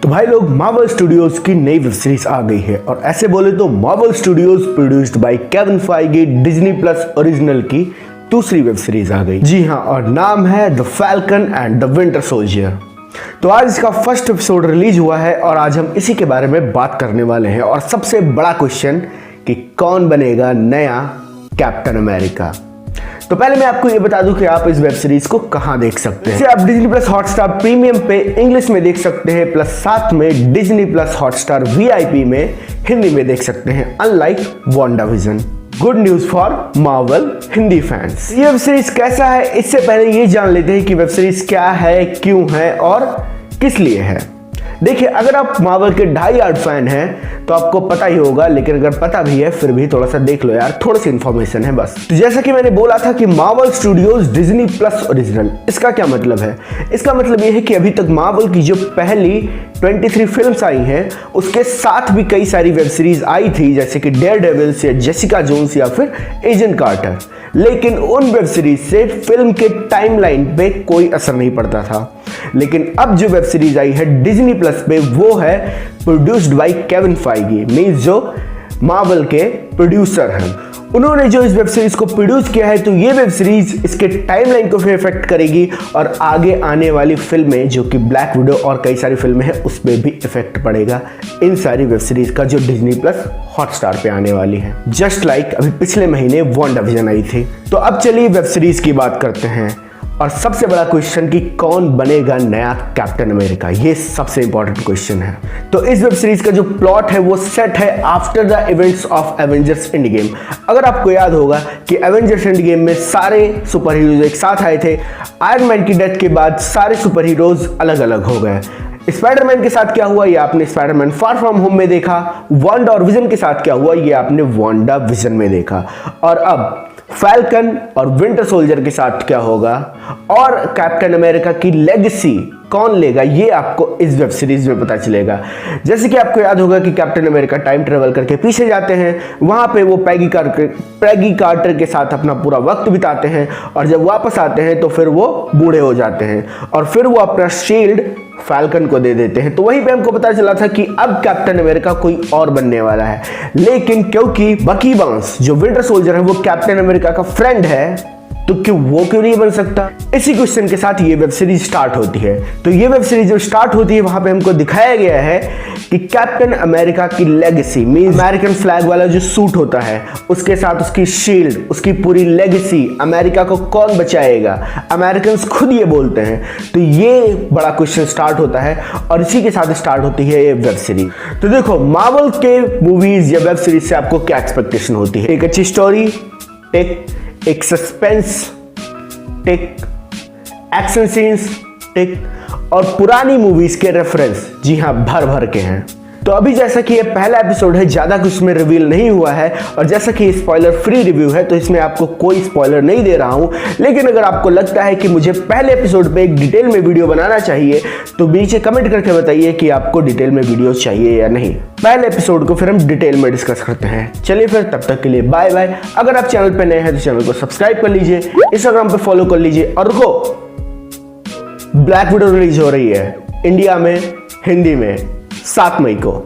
तो भाई लोग, मार्वल स्टूडियोज की नई वेब सीरीज आ गई है और ऐसे बोले तो Marvel studios produced by Kevin Feige Disney plus original की दूसरी वेब सीरीज आ गई। जी हाँ, और नाम है the falcon and the winter soldier. तो आज इसका फर्स्ट एपिसोड रिलीज हुआ है और आज हम इसी के बारे में बात करने वाले हैं। और सबसे बड़ा क्वेश्चन कि कौन बनेगा नया कैप्टन अमेरिका। तो पहले मैं आपको ये बता दूं कि आप इस वेब सीरीज को कहां देख सकते हैं। इसे आप डिज्नी प्लस हॉटस्टार प्रीमियम पे इंग्लिश में देख सकते हैं, प्लस साथ में डिज्नी प्लस हॉटस्टार वीआईपी में हिंदी में देख सकते हैं, unlike WandaVision. Good news for Marvel Hindi fans. ये वेब सीरीज कैसा है, इससे पहले ये जान लेते हैं कि वेब सीरीज क्या है, क्यों है और किस लिए है। देखिए, अगर आप मार्वल के डाई हार्ड फैन हैं तो आपको पता ही होगा, लेकिन अगर पता भी है फिर भी थोड़ा सा देख लो यार, थोड़ी सी इंफॉर्मेशन है बस। तो जैसा कि मैंने बोला था कि Marvel studios Disney plus original, इसका क्या मतलब है? इसका मतलब ये है कि अभी तक मार्वल की जो पहली 23 फिल्म्स आई हैं उसके साथ भी कई सारी वेब सीरीज आई थी, जैसे कि डेयरडेविल्स या जेसिका जोन्स या फिर एजेंट कार्टर। लेकिन उन वेब सीरीज से फिल्म के टाइमलाइन पे कोई असर नहीं पड़ता था। लेकिन अब जो वेब सीरीज आई है डिज्नी प्लस पे, वो है produced by Kevin Feige, means जो मार्वल के प्रोड्यूसर हैं। उन्होंने जो इस वेब सीरीज को प्रोड्यूस किया है, तो ये वेब सीरीज इसके टाइमलाइन को फिर इफेक्ट करेगी और आगे आने वाली फिल्में जो कि ब्लैक विडो और कई सारी फिल्में हैं उस पर भी इफेक्ट पड़ेगा इन सारी वेब सीरीज का जो डिज्नी प्लस हॉटस्टार पे आने वाली है। जस्ट लाइक अभी पिछले महीने वांडाविजन आई थी। तो अब चलिए वेब सीरीज की बात करते हैं और सबसे बड़ा क्वेश्चन कि कौन बनेगा नया कैप्टन अमेरिका, ये सबसे इंपॉर्टेंट क्वेश्चन है। तो इस वेब सीरीज का जो प्लॉट है वो सेट है after the events of Avengers end game. अगर आपको याद होगा कि एवेंजर्स एंड गेम में सारे सुपर हीरोज एक साथ आए थे, आयरन मैन की डेथ के बाद सारे सुपर हीरोज अलग अलग हो गए। स्पाइडरमैन के साथ क्या हुआ ये आपने स्पाइडरमैन फार फ्रॉम होम में देखा, वांडा और विजन के साथ क्या हुआ ये आपने वांडा विजन में देखा, और अब फैल्कन और विंटर सोल्जर के साथ क्या होगा और कैप्टन अमेरिका की लेगेसी कौन लेगा ये आपको इस वेब सीरीज में पता चलेगा। जैसे कि आपको याद होगा कि कैप्टन अमेरिका टाइम ट्रेवल करके पीछे जाते हैं, वहां पे वो पैगी कार्टर के साथ अपना पूरा वक्त बिताते हैं और जब वापस आते हैं तो फिर वो बूढ़े हो जाते हैं और फिर वो अपना शील्ड फैल्कन को दे देते हैं। तो वहीं पे हमको पता चला था कि अब कैप्टन अमेरिका कोई और बनने वाला है। लेकिन क्योंकि बकी बार्न्स जो विंटर सोल्जर है वो कैप्टन अमेरिका का फ्रेंड है, तो वो क्यों नहीं बन सकता? इसी क्वेश्चन के साथ ये वेब सीरीज स्टार्ट होती है। तो ये वेब सीरीज जो स्टार्ट होती है वहां पे हमको दिखाया गया है कि कैप्टन अमेरिका की लेगेसी, मींस अमेरिकन फ्लैग वाला जो सूट होता है उसके साथ उसकी शील्ड, उसकी पूरी लेगेसी, अमेरिका को कौन बचाएगा, अमेरिकन खुद ये बोलते हैं। तो ये बड़ा क्वेश्चन स्टार्ट होता है और इसी के साथ स्टार्ट होती है ये वेब सीरीज। तो देखो, मार्वल के मूवीज या वेब सीरीज से आपको क्या एक्सपेक्टेशन होती है? एक अच्छी स्टोरी, एक सस्पेंस टिक, एक्शन सीन्स टिक, और पुरानी मूवीज के रेफरेंस जी हाँ भर भर के हैं। तो अभी जैसा कि ये पहला एपिसोड है, ज्यादा कुछ इसमें रिवील नहीं हुआ है और जैसा कि स्पॉइलर फ्री रिव्यू है तो इसमें आपको कोई स्पॉइलर नहीं दे रहा हूं। लेकिन अगर आपको लगता है कि मुझे पहले एपिसोड पे एक डिटेल में वीडियो बनाना चाहिए तो नीचे कमेंट करके बताइए कि आपको डिटेल में वीडियो चाहिए या नहीं। पहले एपिसोड को फिर हम डिटेल में डिस्कस करते हैं। चलिए फिर, तब तक के लिए बाय बाय। अगर आप चैनल पे नए हैं तो चैनल को सब्सक्राइब कर लीजिए, इंस्टाग्राम पे फॉलो कर लीजिए। और रुको, ब्लैक विडो रिलीज हो रही है इंडिया में हिंदी में 7 मई को।